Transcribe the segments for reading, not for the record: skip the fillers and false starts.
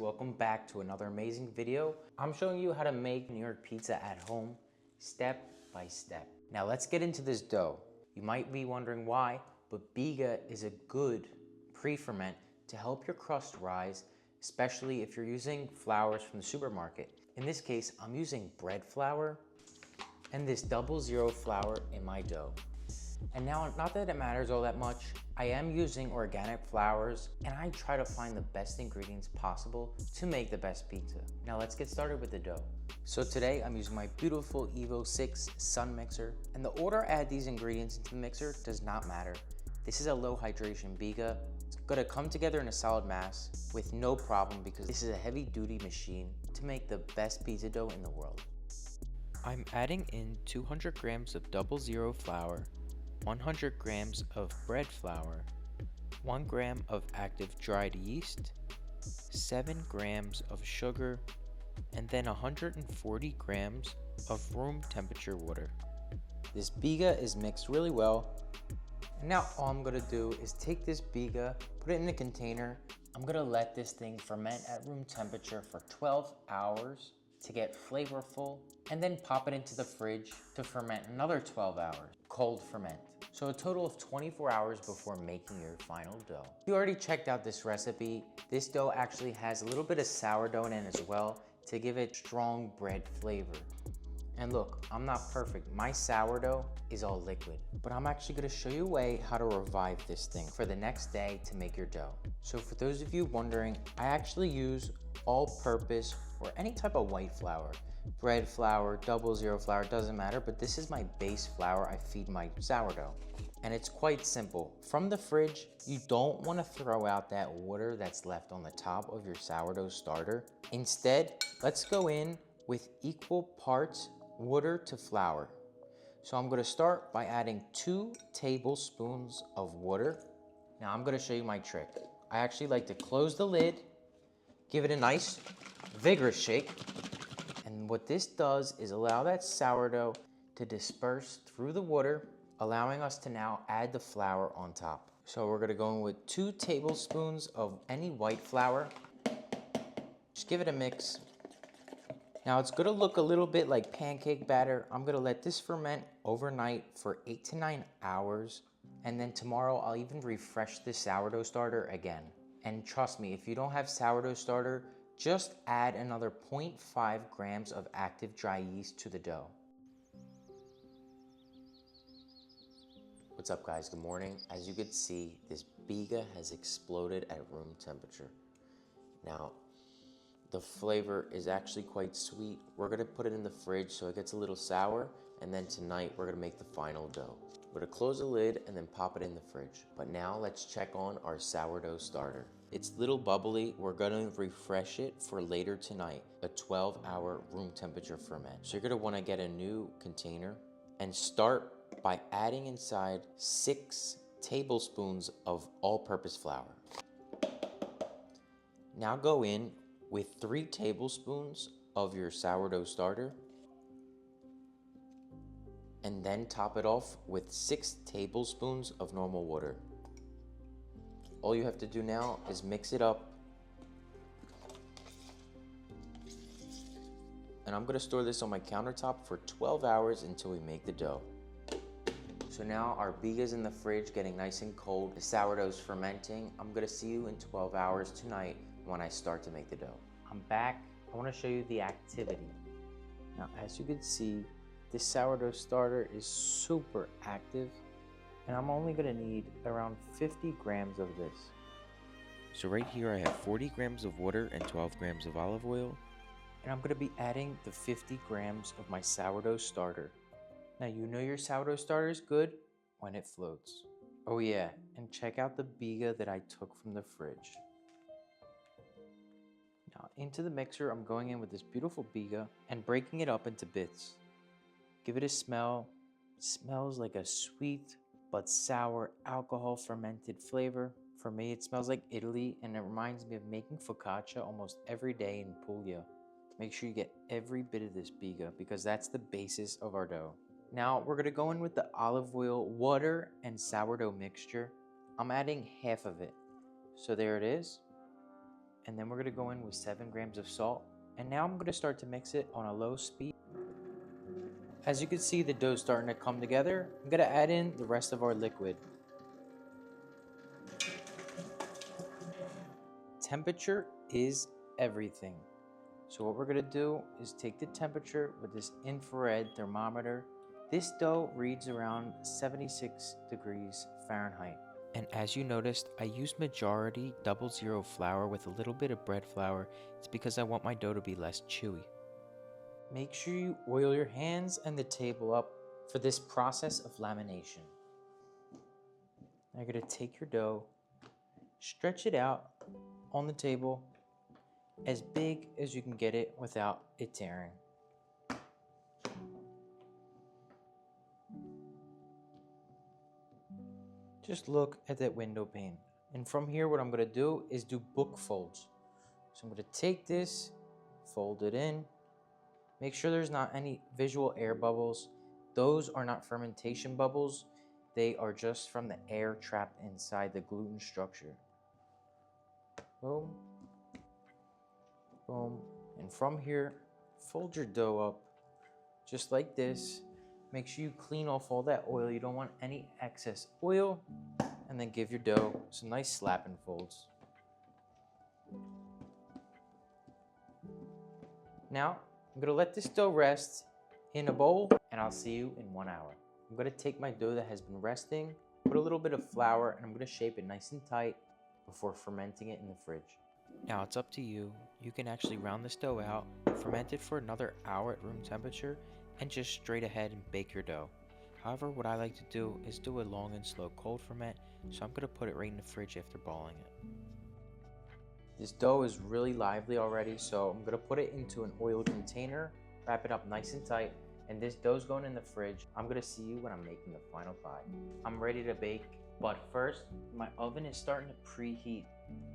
Welcome back to another amazing video. I'm showing you how to make New York pizza at home, step by step. Now let's get into this dough. You might be wondering why, but Biga is a good pre-ferment to help your crust rise, especially if you're using flours from the supermarket. In this case, I'm using bread flour and this 00 flour in my dough. And now, not that it matters all that much, I am using organic flours and I try to find the best ingredients possible to make the best pizza. Now let's get started with the dough. So today I'm using my beautiful Evo 6 Sun Mixer, and the order I add these ingredients into the mixer does not matter. This is a low hydration Biga. It's gonna come together in a solid mass with no problem because this is a heavy duty machine to make the best pizza dough in the world. I'm adding in 200 grams of 00 flour, 100 grams of bread flour, 1 gram of active dried yeast, 7 grams of sugar, and then 140 grams of room temperature water. This Biga is mixed really well. And now all I'm gonna do is take this Biga, put it in a container. I'm gonna let this thing ferment at room temperature for 12 hours to get flavorful, and then pop it into the fridge to ferment another 12 hours, cold ferment. So a total of 24 hours before making your final dough. If you already checked out this recipe, this dough actually has a little bit of sourdough in it as well to give it strong bread flavor. And look, I'm not perfect. My sourdough is all liquid, but I'm actually gonna show you a way how to revive this thing for the next day to make your dough. So for those of you wondering, I actually use all-purpose or any type of white flour. Bread flour, 00 flour, doesn't matter, but this is my base flour I feed my sourdough. And it's quite simple. From the fridge, you don't wanna throw out that water that's left on the top of your sourdough starter. Instead, let's go in with equal parts water to flour. So I'm gonna start by adding 2 tablespoons of water. Now I'm gonna show you my trick. I actually like to close the lid, give it a nice vigorous shake, and what this does is allow that sourdough to disperse through the water, allowing us to now add the flour on top. So we're gonna go in with 2 tablespoons of any white flour. Just give it a mix. Now it's gonna look a little bit like pancake batter. I'm gonna let this ferment overnight for 8 to 9 hours. And then tomorrow I'll even refresh this sourdough starter again. And trust me, if you don't have sourdough starter, just add another 0.5 grams of active dry yeast to the dough. What's up guys, good morning. As you can see, this Biga has exploded at room temperature. Now, the flavor is actually quite sweet. We're gonna put it in the fridge so it gets a little sour, and then tonight we're gonna make the final dough. We're gonna close the lid and then pop it in the fridge. But now let's check on our sourdough starter. It's little bubbly. We're gonna refresh it for later tonight, a 12-hour room temperature ferment. So you're gonna wanna get a new container and start by adding inside 6 tablespoons of all-purpose flour. Now go in with 3 tablespoons of your sourdough starter, and then top it off with 6 tablespoons of normal water. All you have to do now is mix it up. And I'm gonna store this on my countertop for 12 hours until we make the dough. So now our Biga's in the fridge getting nice and cold. The sourdough's fermenting. I'm gonna see you in 12 hours tonight when I start to make the dough. I'm back. I wanna show you the activity. Now, as you can see, this sourdough starter is super active, and I'm only gonna need around 50 grams of this. So right here I have 40 grams of water and 12 grams of olive oil. And I'm gonna be adding the 50 grams of my sourdough starter. Now you know your sourdough starter is good when it floats. Oh yeah, and check out the Biga that I took from the fridge. Now into the mixer, I'm going in with this beautiful Biga and breaking it up into bits. Give it a smell. It smells like a sweet but sour alcohol fermented flavor. For me, it smells like Italy, and it reminds me of making focaccia almost every day in Puglia. Make sure you get every bit of this Biga because that's the basis of our dough. Now we're gonna go in with the olive oil, water, and sourdough mixture. I'm adding half of it. So there it is. And then we're gonna go in with 7 grams of salt. And now I'm gonna start to mix it on a low speed. As you can see, the dough's starting to come together. I'm gonna add in the rest of our liquid. Temperature is everything. So what we're gonna do is take the temperature with this infrared thermometer. This dough reads around 76 degrees Fahrenheit. And as you noticed, I used majority 00 flour with a little bit of bread flour. It's because I want my dough to be less chewy. Make sure you oil your hands and the table up for this process of lamination. Now you're gonna take your dough, stretch it out on the table as big as you can get it without it tearing. Just look at that window pane. And from here, what I'm gonna do is do book folds. So I'm gonna take this, fold it in, make sure there's not any visual air bubbles. Those are not fermentation bubbles. They are just from the air trapped inside the gluten structure. Boom, boom. And from here, fold your dough up just like this. Make sure you clean off all that oil. You don't want any excess oil. And then give your dough some nice slapping folds. Now, I'm gonna let this dough rest in a bowl, and I'll see you in 1 hour. I'm gonna take my dough that has been resting, put a little bit of flour, and I'm gonna shape it nice and tight before fermenting it in the fridge. Now it's up to you. You can actually round this dough out, ferment it for another hour at room temperature, and just straight ahead and bake your dough. However, what I like to do is do a long and slow cold ferment, so I'm gonna put it right in the fridge after balling it. This dough is really lively already, so I'm gonna put it into an oiled container, wrap it up nice and tight, and this dough's going in the fridge. I'm gonna see you when I'm making the final pie. I'm ready to bake, but first, my oven is starting to preheat.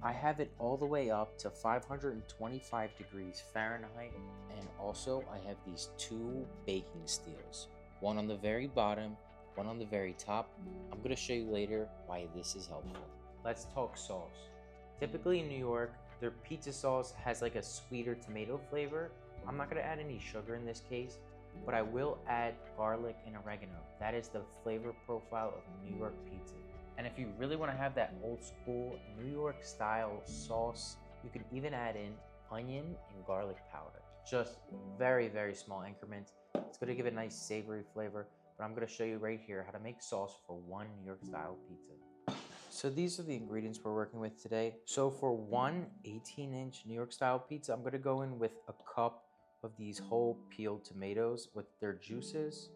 I have it all the way up to 525 degrees Fahrenheit, and also I have these 2 baking steels. One on the very bottom, one on the very top. I'm gonna show you later why this is helpful. Let's talk sauce. Typically in New York, their pizza sauce has like a sweeter tomato flavor. I'm not gonna add any sugar in this case, but I will add garlic and oregano. That is the flavor profile of New York pizza. And if you really wanna have that old school New York style sauce, you could even add in onion and garlic powder. Just very, very small increments. It's gonna give it a nice savory flavor, but I'm gonna show you right here how to make sauce for 1 New York style pizza. So these are the ingredients we're working with today. So for 1 18-inch New York style pizza, I'm gonna go in with a cup of these whole peeled tomatoes with their juices.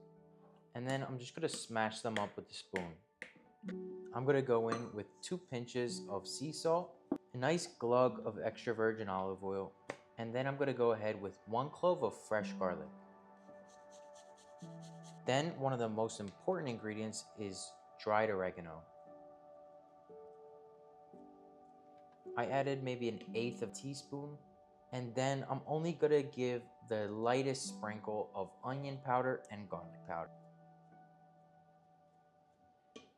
And then I'm just gonna smash them up with a spoon. I'm gonna go in with 2 pinches of sea salt, a nice glug of extra virgin olive oil, and then I'm gonna go ahead with 1 clove of fresh garlic. Then one of the most important ingredients is dried oregano. I added maybe 1/8 of a teaspoon, and then I'm only gonna give the lightest sprinkle of onion powder and garlic powder.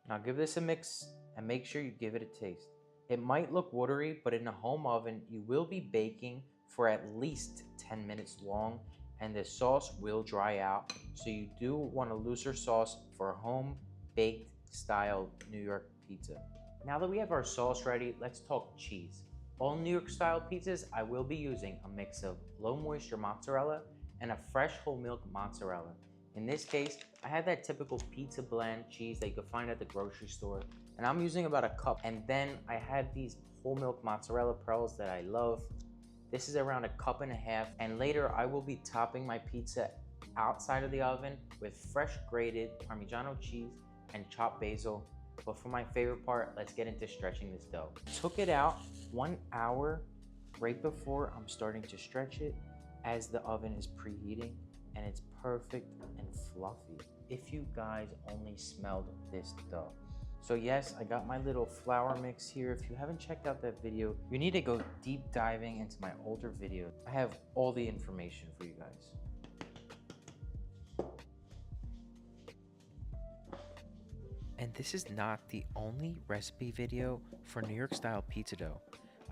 Now give this a mix and make sure you give it a taste. It might look watery, but in a home oven, you will be baking for at least 10 minutes long, and the sauce will dry out. So you do want a looser sauce for a home baked style New York pizza. Now that we have our sauce ready, let's talk cheese. All New York style pizzas, I will be using a mix of low moisture mozzarella and a fresh whole milk mozzarella. In this case, I have that typical pizza blend cheese that you can find at the grocery store, and I'm using about a cup. And then I have these whole milk mozzarella pearls that I love. This is around 1.5 cups, and later I will be topping my pizza outside of the oven with fresh grated Parmigiano cheese and chopped basil. But for my favorite part, let's get into stretching this dough. Took it out 1 hour right before I'm starting to stretch it as the oven is preheating, and it's perfect and fluffy. If you guys only smelled this dough. So yes, I got my little flour mix here. If you haven't checked out that video, you need to go deep diving into my older videos. I have all the information for you guys. And this is not the only recipe video for New York style pizza dough.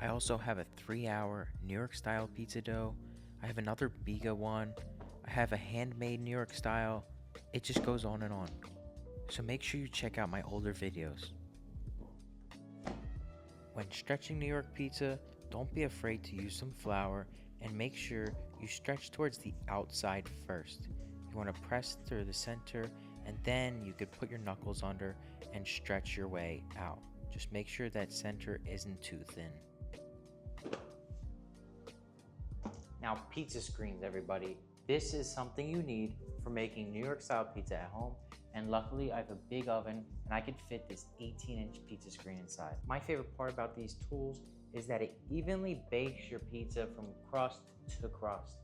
I also have a 3-hour New York style pizza dough. I have another Biga one. I have a handmade New York style. It just goes on and on. So make sure you check out my older videos. When stretching New York pizza, don't be afraid to use some flour and make sure you stretch towards the outside first. You want to press through the center and then you could put your knuckles under and stretch your way out. Just make sure that center isn't too thin. Now, pizza screens, everybody. This is something you need for making New York style pizza at home. And luckily I have a big oven and I could fit this 18-inch pizza screen inside. My favorite part about these tools is that it evenly bakes your pizza from crust to crust.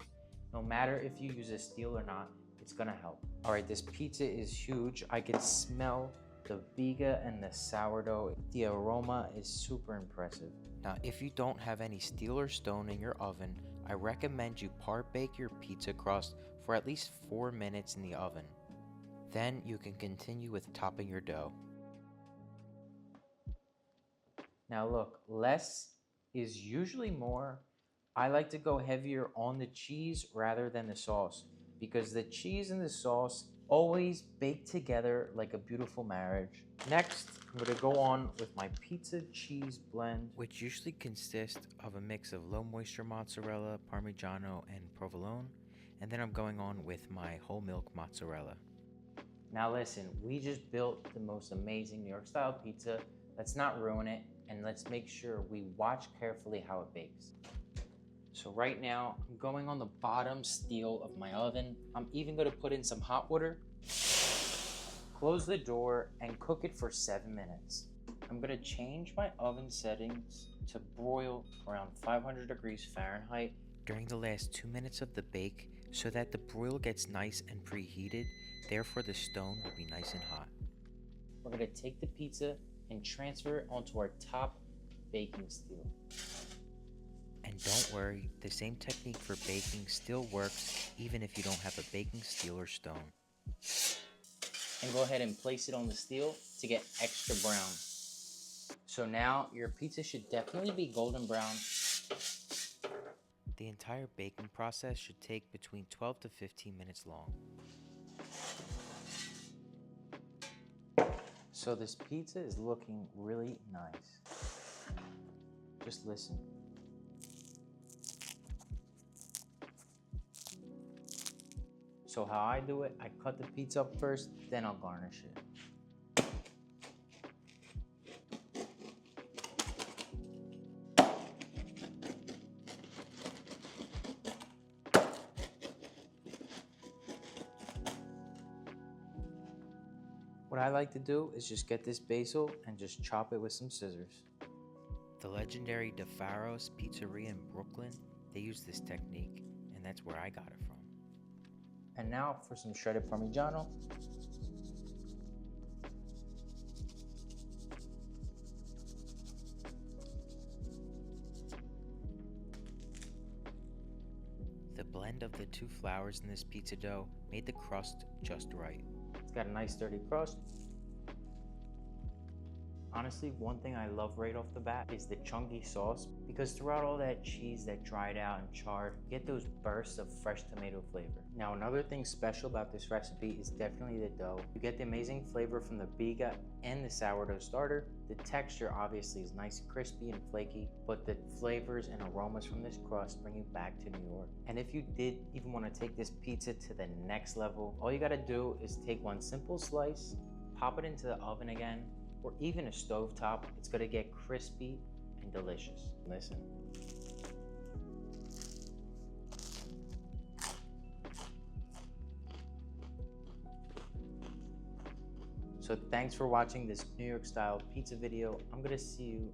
No matter if you use a steel or not, it's gonna help. All right, this pizza is huge. I can smell the Biga and the sourdough. The aroma is super impressive. Now, if you don't have any steel or stone in your oven, I recommend you par bake your pizza crust for at least 4 minutes in the oven. Then you can continue with topping your dough. Now look, less is usually more. I like to go heavier on the cheese rather than the sauce because the cheese and the sauce always bake together like a beautiful marriage. Next, I'm going to go on with my pizza cheese blend, which usually consists of a mix of low moisture mozzarella, parmigiano, and provolone. And then I'm going on with my whole milk mozzarella. Now listen, we just built the most amazing New York style pizza. Let's not ruin it, and let's make sure we watch carefully how it bakes. So right now, I'm going on the bottom steel of my oven. I'm even gonna put in some hot water, close the door, and cook it for 7 minutes. I'm gonna change my oven settings to broil around 500 degrees Fahrenheit during the last 2 minutes of the bake so that the broil gets nice and preheated. Therefore, the stone will be nice and hot. We're gonna take the pizza and transfer it onto our top baking steel. And don't worry, the same technique for baking still works even if you don't have a baking steel or stone. And go ahead and place it on the steel to get extra brown. So now your pizza should definitely be golden brown. The entire baking process should take between 12 to 15 minutes long. So this pizza is looking really nice. Just listen. So how I do it, I cut the pizza up first, then I'll garnish it. What I like to do is just get this basil and just chop it with some scissors. The legendary DeFaro's Pizzeria in Brooklyn, they use this technique, and that's where I got it from. And now for some shredded Parmigiano. The blend of the 2 flours in this pizza dough made the crust just right. It's got a nice sturdy crust. Honestly, one thing I love right off the bat is the chunky sauce, because throughout all that cheese that dried out and charred, you get those bursts of fresh tomato flavor. Now, another thing special about this recipe is definitely the dough. You get the amazing flavor from the Biga and the sourdough starter. The texture obviously is nice, crispy, and flaky, but the flavors and aromas from this crust bring you back to New York. And if you did even want to take this pizza to the next level, all you gotta do is take one simple slice, pop it into the oven again, or even a stovetop. It's gonna get crispy and delicious. Listen. So thanks for watching this New York style pizza video. I'm gonna see you